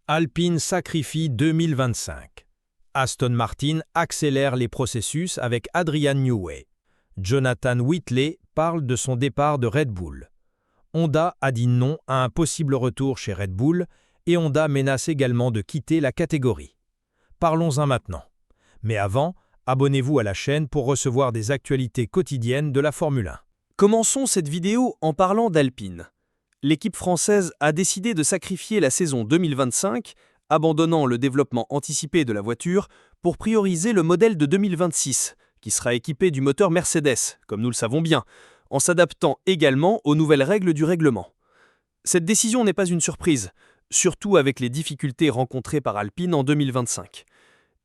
Alpine sacrifie 2025. Aston Martin accélère les processus avec Adrian Newey. Jonathan Whitley parle de son départ de Red Bull. Honda a dit non à un possible retour chez Red Bull et Honda menace également de quitter la catégorie. Parlons-en maintenant. Mais avant, abonnez-vous à la chaîne pour recevoir des actualités quotidiennes de la Formule 1. Commençons cette vidéo en parlant d'Alpine. L'équipe française a décidé de sacrifier la saison 2025, abandonnant le développement anticipé de la voiture pour prioriser le modèle de 2026, qui sera équipé du moteur Mercedes, comme nous le savons bien, en s'adaptant également aux nouvelles règles du règlement. Cette décision n'est pas une surprise, surtout avec les difficultés rencontrées par Alpine en 2025.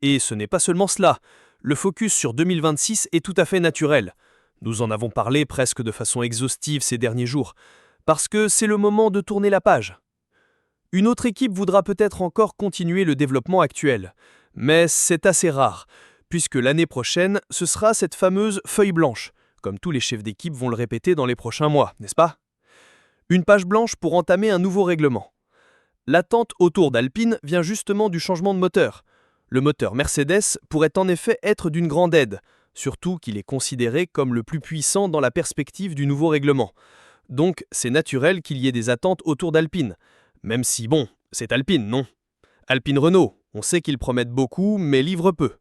Et ce n'est pas seulement cela, le focus sur 2026 est tout à fait naturel. Nous en avons parlé presque de façon exhaustive ces derniers jours, parce que c'est le moment de tourner la page. Une autre équipe voudra peut-être encore continuer le développement actuel, mais c'est assez rare, puisque l'année prochaine, ce sera cette fameuse feuille blanche, comme tous les chefs d'équipe vont le répéter dans les prochains mois, n'est-ce pas? Une page blanche pour entamer un nouveau règlement. L'attente autour d'Alpine vient justement du changement de moteur. Le moteur Mercedes pourrait en effet être d'une grande aide, surtout qu'il est considéré comme le plus puissant dans la perspective du nouveau règlement. Donc c'est naturel qu'il y ait des attentes autour d'Alpine, même si bon, c'est Alpine, non? Alpine Renault, on sait qu'ils promettent beaucoup, mais livrent peu.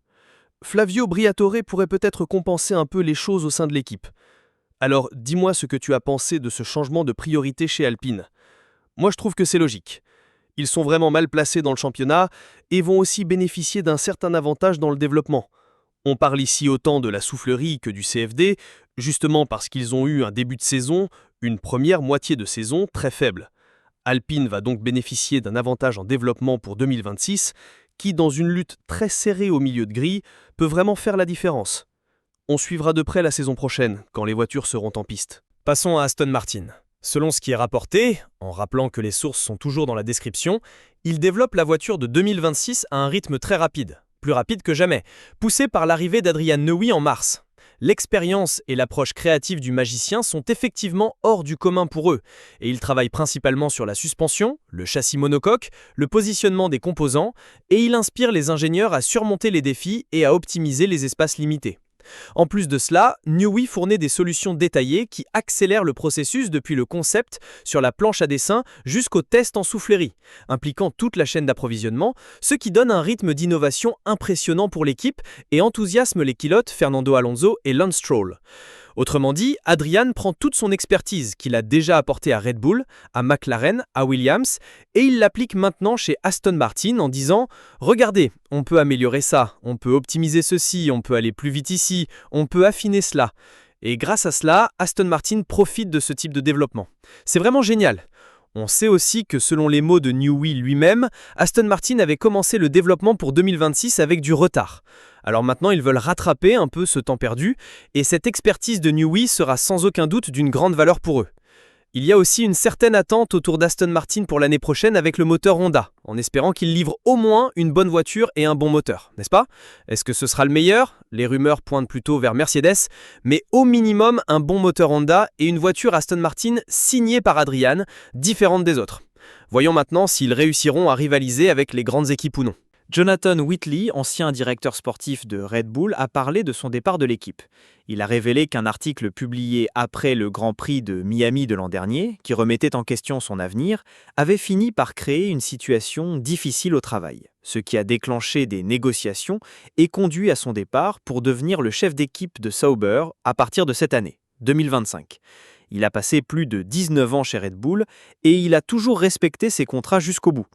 Flavio Briatore pourrait peut-être compenser un peu les choses au sein de l'équipe. Alors dis-moi ce que tu as pensé de ce changement de priorité chez Alpine. Moi je trouve que c'est logique. Ils sont vraiment mal placés dans le championnat et vont aussi bénéficier d'un certain avantage dans le développement. On parle ici autant de la soufflerie que du CFD, justement parce qu'ils ont eu un début de saison, une première moitié de saison très faible. Alpine va donc bénéficier d'un avantage en développement pour 2026, qui, dans une lutte très serrée au milieu de grille, peut vraiment faire la différence. On suivra de près la saison prochaine, quand les voitures seront en piste. Passons à Aston Martin. Selon ce qui est rapporté, en rappelant que les sources sont toujours dans la description, il développe la voiture de 2026 à un rythme très rapide, plus rapide que jamais, poussé par l'arrivée d'Adrian Newey en mars. L'expérience et l'approche créative du magicien sont effectivement hors du commun pour eux, et il travaille principalement sur la suspension, le châssis monocoque, le positionnement des composants, et il inspire les ingénieurs à surmonter les défis et à optimiser les espaces limités. En plus de cela, Newey fournit des solutions détaillées qui accélèrent le processus depuis le concept sur la planche à dessin jusqu'au test en soufflerie, impliquant toute la chaîne d'approvisionnement, ce qui donne un rythme d'innovation impressionnant pour l'équipe et enthousiasme les pilotes Fernando Alonso et Lance Stroll. Autrement dit, Adrian prend toute son expertise qu'il a déjà apportée à Red Bull, à McLaren, à Williams, et il l'applique maintenant chez Aston Martin en disant « Regardez, on peut améliorer ça, on peut optimiser ceci, on peut aller plus vite ici, on peut affiner cela. » Et grâce à cela, Aston Martin profite de ce type de développement. C'est vraiment génial. On sait aussi que selon les mots de Newey lui-même, Aston Martin avait commencé le développement pour 2026 avec du retard. Alors maintenant, ils veulent rattraper un peu ce temps perdu, et cette expertise de Newey sera sans aucun doute d'une grande valeur pour eux. Il y a aussi une certaine attente autour d'Aston Martin pour l'année prochaine avec le moteur Honda, en espérant qu'il livre au moins une bonne voiture et un bon moteur, n'est-ce pas? Est-ce que ce sera le meilleur? Les rumeurs pointent plutôt vers Mercedes, mais au minimum un bon moteur Honda et une voiture Aston Martin signée par Adrian, différente des autres. Voyons maintenant s'ils réussiront à rivaliser avec les grandes équipes ou non. Jonathan Whitley, ancien directeur sportif de Red Bull, a parlé de son départ de l'équipe. Il a révélé qu'un article publié après le Grand Prix de Miami de l'an dernier, qui remettait en question son avenir, avait fini par créer une situation difficile au travail, ce qui a déclenché des négociations et conduit à son départ pour devenir le chef d'équipe de Sauber à partir de cette année, 2025. Il a passé plus de 19 ans chez Red Bull et il a toujours respecté ses contrats jusqu'au bout.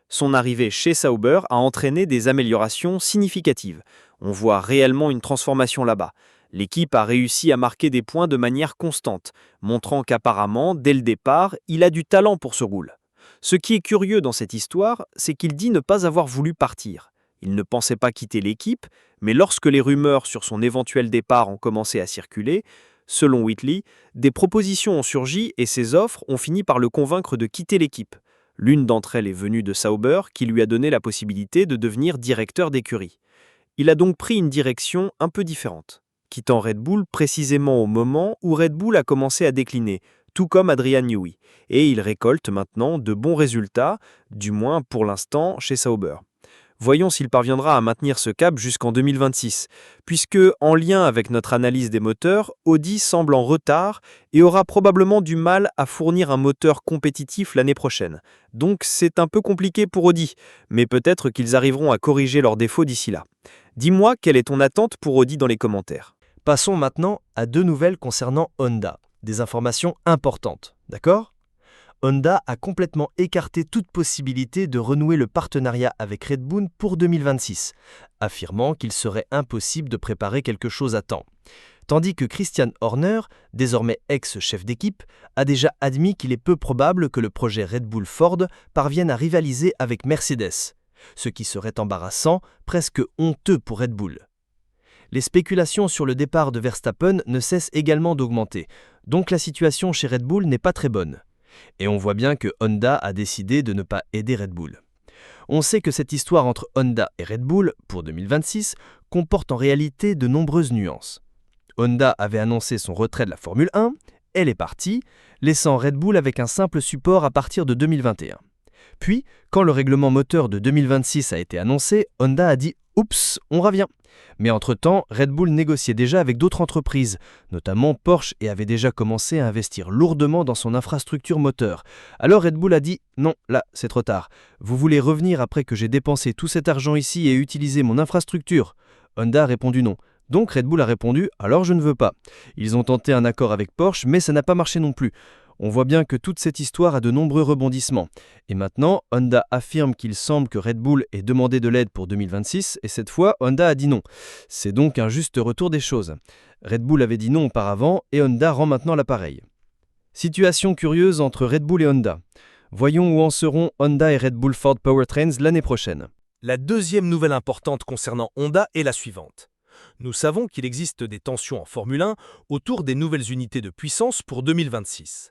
Son arrivée chez Sauber a entraîné des améliorations significatives. On voit réellement une transformation là-bas. L'équipe a réussi à marquer des points de manière constante, montrant qu'apparemment, dès le départ, il a du talent pour ce rôle. Ce qui est curieux dans cette histoire, c'est qu'il dit ne pas avoir voulu partir. Il ne pensait pas quitter l'équipe, mais lorsque les rumeurs sur son éventuel départ ont commencé à circuler, selon Whitley, des propositions ont surgi et ses offres ont fini par le convaincre de quitter l'équipe. L'une d'entre elles est venue de Sauber, qui lui a donné la possibilité de devenir directeur d'écurie. Il a donc pris une direction un peu différente, quittant Red Bull précisément au moment où Red Bull a commencé à décliner, tout comme Adrian Newey. Et il récolte maintenant de bons résultats, du moins pour l'instant chez Sauber. Voyons s'il parviendra à maintenir ce cap jusqu'en 2026, puisque, en lien avec notre analyse des moteurs, Audi semble en retard et aura probablement du mal à fournir un moteur compétitif l'année prochaine. Donc c'est un peu compliqué pour Audi, mais peut-être qu'ils arriveront à corriger leurs défauts d'ici là. Dis-moi, quelle est ton attente pour Audi dans les commentaires? Passons maintenant à 2 nouvelles concernant Honda, des informations importantes, d'accord? Honda a complètement écarté toute possibilité de renouer le partenariat avec Red Bull pour 2026, affirmant qu'il serait impossible de préparer quelque chose à temps. Tandis que Christian Horner, désormais ex-chef d'équipe, a déjà admis qu'il est peu probable que le projet Red Bull Ford parvienne à rivaliser avec Mercedes, ce qui serait embarrassant, presque honteux pour Red Bull. Les spéculations sur le départ de Verstappen ne cessent également d'augmenter, donc la situation chez Red Bull n'est pas très bonne. Et on voit bien que Honda a décidé de ne pas aider Red Bull. On sait que cette histoire entre Honda et Red Bull, pour 2026, comporte en réalité de nombreuses nuances. Honda avait annoncé son retrait de la Formule 1, elle est partie, laissant Red Bull avec un simple support à partir de 2021. Puis, quand le règlement moteur de 2026 a été annoncé, Honda a dit « Oups, on revient ». Mais entre-temps, Red Bull négociait déjà avec d'autres entreprises, notamment Porsche, et avait déjà commencé à investir lourdement dans son infrastructure moteur. Alors Red Bull a dit « Non, là, c'est trop tard. Vous voulez revenir après que j'ai dépensé tout cet argent ici et utilisé mon infrastructure ?» Honda a répondu non. Donc Red Bull a répondu « Alors je ne veux pas ». Ils ont tenté un accord avec Porsche, mais ça n'a pas marché non plus. On voit bien que toute cette histoire a de nombreux rebondissements. Et maintenant, Honda affirme qu'il semble que Red Bull ait demandé de l'aide pour 2026, et cette fois, Honda a dit non. C'est donc un juste retour des choses. Red Bull avait dit non auparavant, et Honda rend maintenant l'appareil. Situation curieuse entre Red Bull et Honda. Voyons où en seront Honda et Red Bull Ford Powertrains l'année prochaine. La deuxième nouvelle importante concernant Honda est la suivante. Nous savons qu'il existe des tensions en Formule 1 autour des nouvelles unités de puissance pour 2026.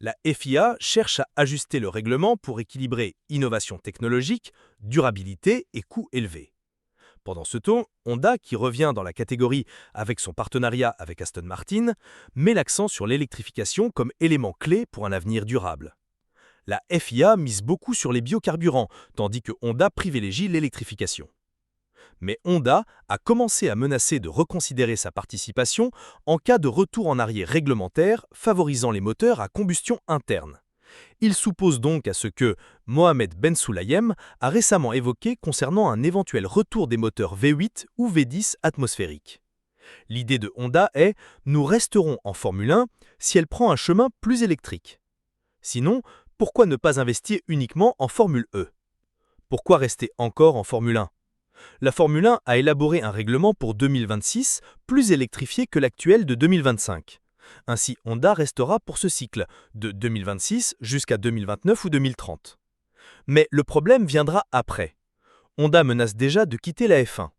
La FIA cherche à ajuster le règlement pour équilibrer innovation technologique, durabilité et coûts élevés. Pendant ce temps, Honda, qui revient dans la catégorie avec son partenariat avec Aston Martin, met l'accent sur l'électrification comme élément clé pour un avenir durable. La FIA mise beaucoup sur les biocarburants, tandis que Honda privilégie l'électrification. Mais Honda a commencé à menacer de reconsidérer sa participation en cas de retour en arrière réglementaire favorisant les moteurs à combustion interne. Il s'oppose donc à ce que Mohamed Ben Sulayem a récemment évoqué concernant un éventuel retour des moteurs V8 ou V10 atmosphériques. L'idée de Honda est « nous resterons en Formule 1 si elle prend un chemin plus électrique ». Sinon, pourquoi ne pas investir uniquement en Formule E? Pourquoi rester encore en Formule 1? La Formule 1 a élaboré un règlement pour 2026 plus électrifié que l'actuel de 2025. Ainsi, Honda restera pour ce cycle, de 2026 jusqu'à 2029 ou 2030. Mais le problème viendra après. Honda menace déjà de quitter la F1.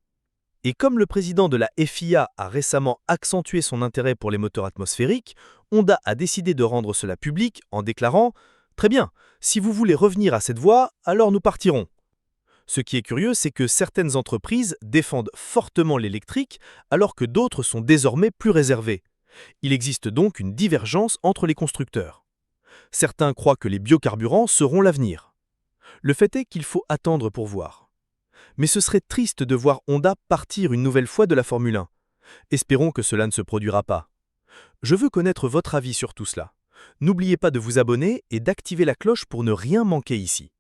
Et comme le président de la FIA a récemment accentué son intérêt pour les moteurs atmosphériques, Honda a décidé de rendre cela public en déclarant « Très bien, si vous voulez revenir à cette voie, alors nous partirons ». Ce qui est curieux, c'est que certaines entreprises défendent fortement l'électrique alors que d'autres sont désormais plus réservées. Il existe donc une divergence entre les constructeurs. Certains croient que les biocarburants seront l'avenir. Le fait est qu'il faut attendre pour voir. Mais ce serait triste de voir Honda partir une nouvelle fois de la Formule 1. Espérons que cela ne se produira pas. Je veux connaître votre avis sur tout cela. N'oubliez pas de vous abonner et d'activer la cloche pour ne rien manquer ici.